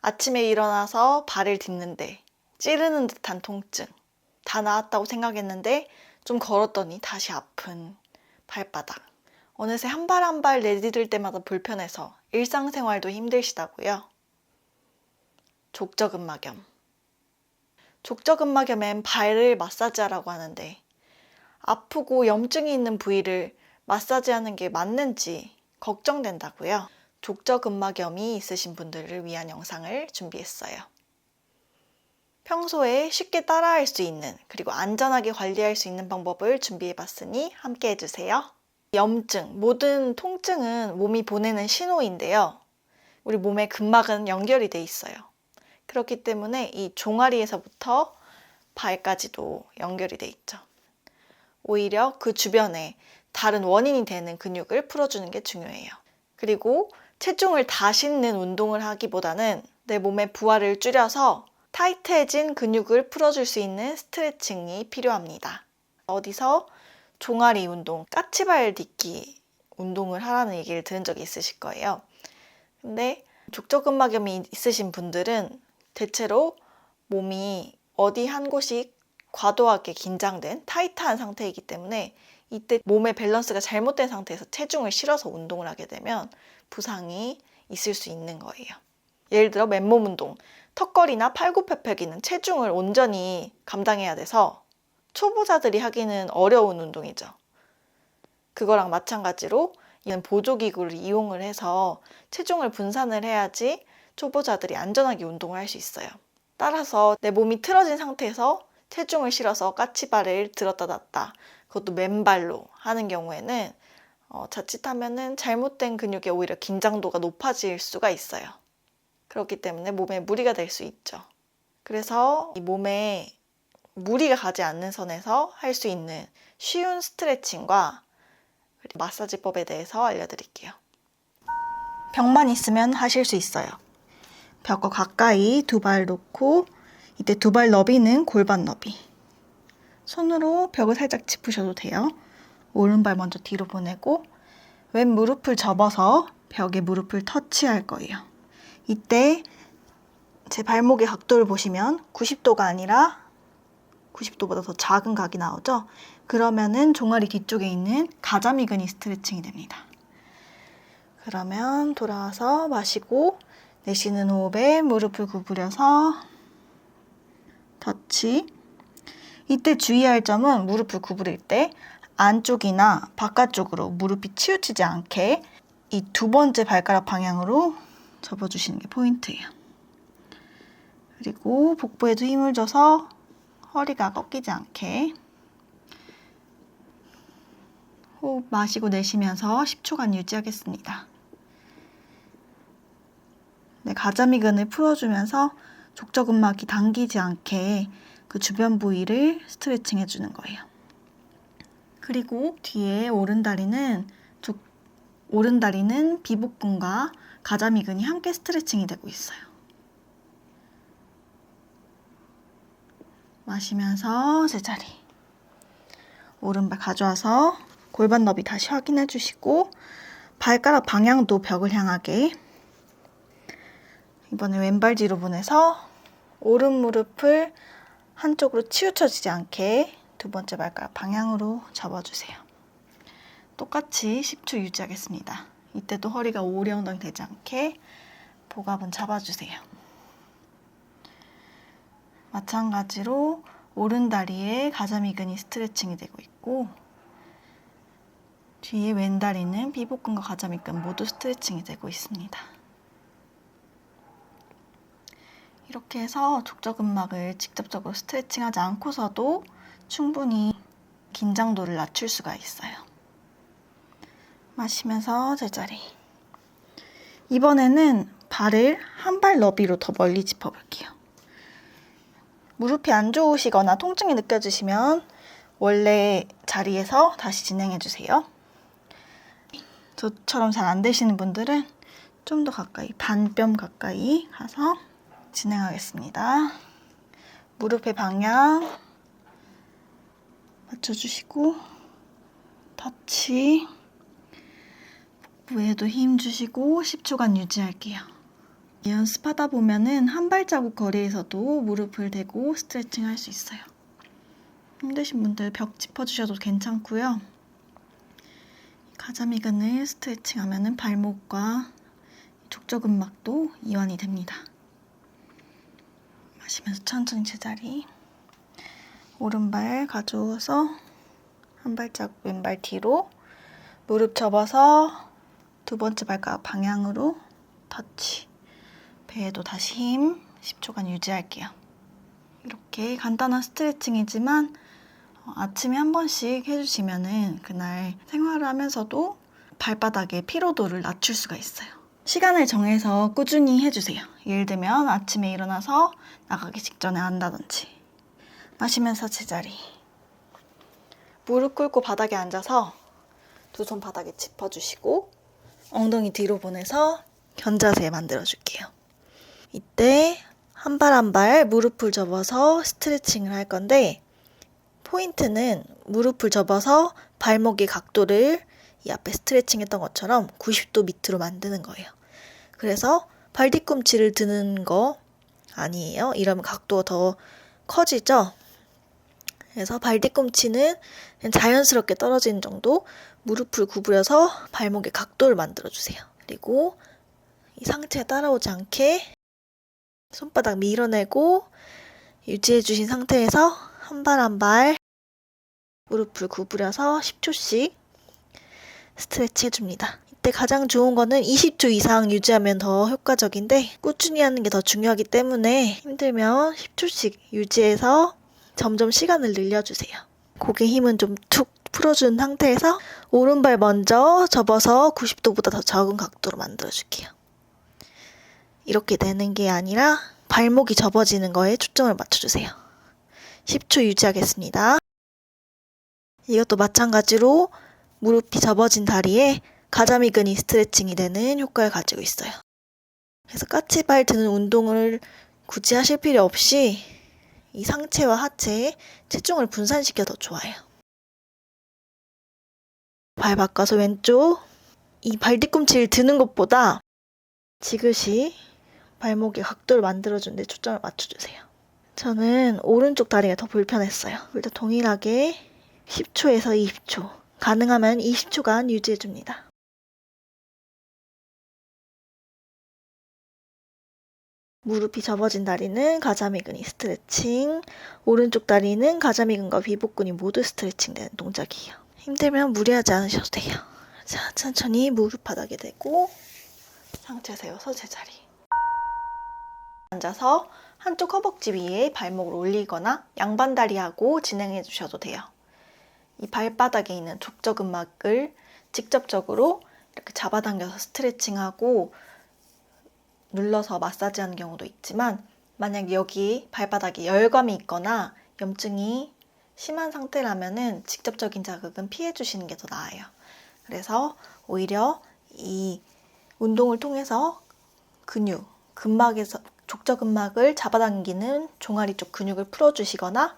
아침에 일어나서 발을 딛는데 찌르는 듯한 통증. 다 나았다고 생각했는데 좀 걸었더니 다시 아픈 발바닥. 어느새 한 발 한 발 내디딜 때마다 불편해서 일상생활도 힘드시다고요? 족저근막염. 족저근막염엔 발을 마사지하라고 하는데 아프고 염증이 있는 부위를 마사지하는 게 맞는지 걱정된다고요? 족저근막염이 있으신 분들을 위한 영상을 준비했어요. 평소에 쉽게 따라할 수 있는 그리고 안전하게 관리할 수 있는 방법을 준비해봤으니 함께 해주세요. 염증, 모든 통증은 몸이 보내는 신호인데요. 우리 몸의 근막은 연결이 돼 있어요. 그렇기 때문에 이 종아리에서부터 발까지도 연결이 돼 있죠. 오히려 그 주변에 다른 원인이 되는 근육을 풀어주는 게 중요해요. 그리고 체중을 다 싣는 운동을 하기보다는 내 몸의 부하를 줄여서 타이트해진 근육을 풀어줄 수 있는 스트레칭이 필요합니다. 어디서 종아리 운동, 까치발 딛기 운동을 하라는 얘기를 들은 적이 있으실 거예요. 근데 족저근막염이 있으신 분들은 대체로 몸이 어디 한 곳이 과도하게 긴장된 타이트한 상태이기 때문에 이때 몸의 밸런스가 잘못된 상태에서 체중을 실어서 운동을 하게 되면 부상이 있을 수 있는 거예요. 예를 들어 맨몸 운동, 턱걸이나 팔굽혀펴기는 체중을 온전히 감당해야 돼서 초보자들이 하기는 어려운 운동이죠. 그거랑 마찬가지로 이는 보조기구를 이용을 해서 체중을 분산을 해야지 초보자들이 안전하게 운동을 할 수 있어요. 따라서 내 몸이 틀어진 상태에서 체중을 실어서 까치발을 들었다 놨다, 그것도 맨발로 하는 경우에는 자칫하면은 잘못된 근육에 오히려 긴장도가 높아질 수가 있어요. 그렇기 때문에 몸에 무리가 될 수 있죠. 그래서 이 몸에 무리가 가지 않는 선에서 할 수 있는 쉬운 스트레칭과 마사지법에 대해서 알려드릴게요. 벽만 있으면 하실 수 있어요. 벽과 가까이 두 발 놓고 이때 두 발 너비는 골반 너비. 손으로 벽을 살짝 짚으셔도 돼요. 오른발 먼저 뒤로 보내고 왼 무릎을 접어서 벽에 무릎을 터치할 거예요. 이때 제 발목의 각도를 보시면 90도가 아니라 90도보다 더 작은 각이 나오죠? 그러면은 종아리 뒤쪽에 있는 가자미근이 스트레칭이 됩니다. 그러면 돌아와서 마시고 내쉬는 호흡에 무릎을 구부려서 터치. 이때 주의할 점은 무릎을 구부릴 때 안쪽이나 바깥쪽으로 무릎이 치우치지 않게 이 두 번째 발가락 방향으로 접어주시는 게 포인트예요. 그리고 복부에도 힘을 줘서 허리가 꺾이지 않게 호흡 마시고 내쉬면서 10초간 유지하겠습니다. 네, 가자미근을 풀어주면서 족저근막이 당기지 않게 그 주변 부위를 스트레칭 해주는 거예요. 그리고 뒤에 오른다리는 비복근과 가자미근이 함께 스트레칭이 되고 있어요. 마시면서 제자리. 오른발 가져와서 골반 너비 다시 확인해 주시고 발가락 방향도 벽을 향하게. 이번에 왼발 뒤로 보내서 오른 무릎을 한쪽으로 치우쳐지지 않게 두 번째 발가락 방향으로 접어주세요. 똑같이 10초 유지하겠습니다. 이때도 허리가 오리 엉덩이 되지 않게 복압은 잡아주세요. 마찬가지로 오른 다리에 가자미근이 스트레칭이 되고 있고 뒤에 왼 다리는 비복근과 가자미근 모두 스트레칭이 되고 있습니다. 이렇게 해서 족저근막을 직접적으로 스트레칭하지 않고서도 충분히 긴장도를 낮출 수가 있어요. 마시면서 제자리. 이번에는 발을 한 발 너비로 더 멀리 짚어볼게요. 무릎이 안 좋으시거나 통증이 느껴지시면 원래 자리에서 다시 진행해주세요. 저처럼 잘 안 되시는 분들은 좀 더 가까이, 반뼘 가까이 가서 진행하겠습니다. 무릎의 방향 맞춰주시고 터치. 복부에도 힘 주시고 10초간 유지할게요. 연습하다 보면은 한 발자국 거리에서도 무릎을 대고 스트레칭 할 수 있어요. 힘드신 분들 벽 짚어주셔도 괜찮고요. 가자미근을 스트레칭 하면은 발목과 족저근막도 이완이 됩니다. 마시면서 천천히 제자리. 오른발 가져와서 한 발자국 왼발 뒤로, 무릎 접어서 두 번째 발가락 방향으로 터치. 배에도 다시 힘 10초간 유지할게요. 이렇게 간단한 스트레칭이지만 아침에 한 번씩 해주시면은 그날 생활을 하면서도 발바닥의 피로도를 낮출 수가 있어요. 시간을 정해서 꾸준히 해주세요. 예를 들면 아침에 일어나서 나가기 직전에 한다든지. 마시면서 제자리. 무릎 꿇고 바닥에 앉아서 두 손 바닥에 짚어주시고 엉덩이 뒤로 보내서 견자세 만들어줄게요. 이때 한 발 한 발 무릎을 접어서 스트레칭을 할 건데 포인트는 무릎을 접어서 발목의 각도를 이 앞에 스트레칭 했던 것처럼 90도 밑으로 만드는 거예요. 그래서 발 뒤꿈치를 드는 거 아니에요. 이러면 각도가 더 커지죠. 그래서 발 뒤꿈치는 그냥 자연스럽게 떨어지는 정도, 무릎을 구부려서 발목의 각도를 만들어주세요. 그리고 이 상체에 따라오지 않게 손바닥 밀어내고 유지해주신 상태에서 한 발 한 발 무릎을 구부려서 10초씩 스트레치 해줍니다. 이때 가장 좋은 거는 20초 이상 유지하면 더 효과적인데 꾸준히 하는 게 더 중요하기 때문에 힘들면 10초씩 유지해서 점점 시간을 늘려주세요. 고개 힘은 좀 툭 풀어준 상태에서 오른발 먼저 접어서 90도보다 더 적은 각도로 만들어줄게요. 이렇게 되는 게 아니라 발목이 접어지는 거에 초점을 맞춰주세요. 10초 유지하겠습니다. 이것도 마찬가지로 무릎이 접어진 다리에 가자미근이 스트레칭이 되는 효과를 가지고 있어요. 그래서 까치발 드는 운동을 굳이 하실 필요 없이 이 상체와 하체에 체중을 분산시켜 더 좋아요. 발 바꿔서 왼쪽. 이 발 뒤꿈치를 드는 것보다 지그시 발목의 각도를 만들어주는 데 초점을 맞춰주세요. 저는 오른쪽 다리가 더 불편했어요. 일단 동일하게 10초에서 20초. 가능하면 20초간 유지해줍니다. 무릎이 접어진 다리는 가자미근이 스트레칭, 오른쪽 다리는 가자미근과 비복근이 모두 스트레칭 되는 동작이에요. 힘들면 무리하지 않으셔도 돼요. 자, 천천히 무릎 바닥에 대고 상체 세워서 제자리. 앉아서 한쪽 허벅지 위에 발목을 올리거나 양반다리하고 진행해 주셔도 돼요. 이 발바닥에 있는 족저근막을 직접적으로 이렇게 잡아당겨서 스트레칭하고 눌러서 마사지하는 경우도 있지만 만약 여기 발바닥에 열감이 있거나 염증이 심한 상태라면은 직접적인 자극은 피해 주시는 게 더 나아요. 그래서 오히려 이 운동을 통해서 근막에서 족저근막을 잡아당기는 종아리 쪽 근육을 풀어주시거나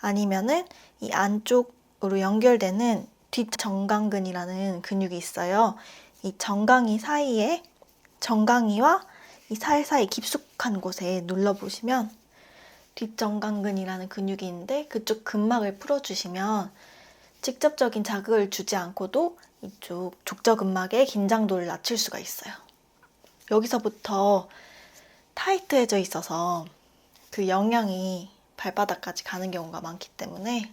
아니면은 이 안쪽으로 연결되는 뒷정강근이라는 근육이 있어요. 이 정강이 사이에 정강이와 이 사이사이 깊숙한 곳에 눌러보시면 뒷정강근이라는 근육이 있는데 그쪽 근막을 풀어주시면 직접적인 자극을 주지 않고도 이쪽 족저근막의 긴장도를 낮출 수가 있어요. 여기서부터 타이트해져 있어서 그 영향이 발바닥까지 가는 경우가 많기 때문에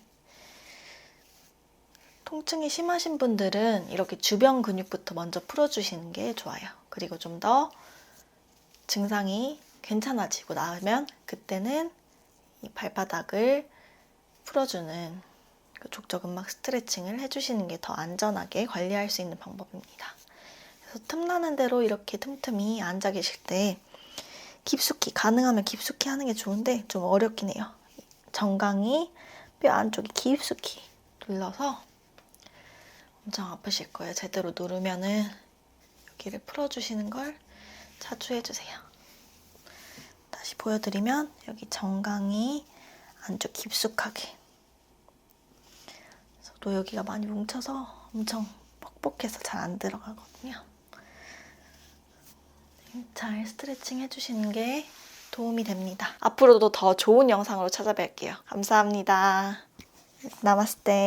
통증이 심하신 분들은 이렇게 주변 근육부터 먼저 풀어주시는 게 좋아요. 그리고 좀 더 증상이 괜찮아지고 나면 그때는 이 발바닥을 풀어주는 그 족저근막 스트레칭을 해주시는 게 더 안전하게 관리할 수 있는 방법입니다. 그래서 틈나는 대로 이렇게 틈틈이 앉아 계실 때 깊숙이, 가능하면 깊숙이 하는 게 좋은데 좀 어렵긴 해요. 정강이 뼈 안쪽에 깊숙이 눌러서 엄청 아프실 거예요. 제대로 누르면은 여기를 풀어주시는 걸 자주 해주세요. 다시 보여드리면 여기 정강이 안쪽 깊숙하게. 저도 여기가 많이 뭉쳐서 엄청 뻑뻑해서 잘 안 들어가거든요. 잘 스트레칭 해주시는 게 도움이 됩니다. 앞으로도 더 좋은 영상으로 찾아뵐게요. 감사합니다. 나마스테.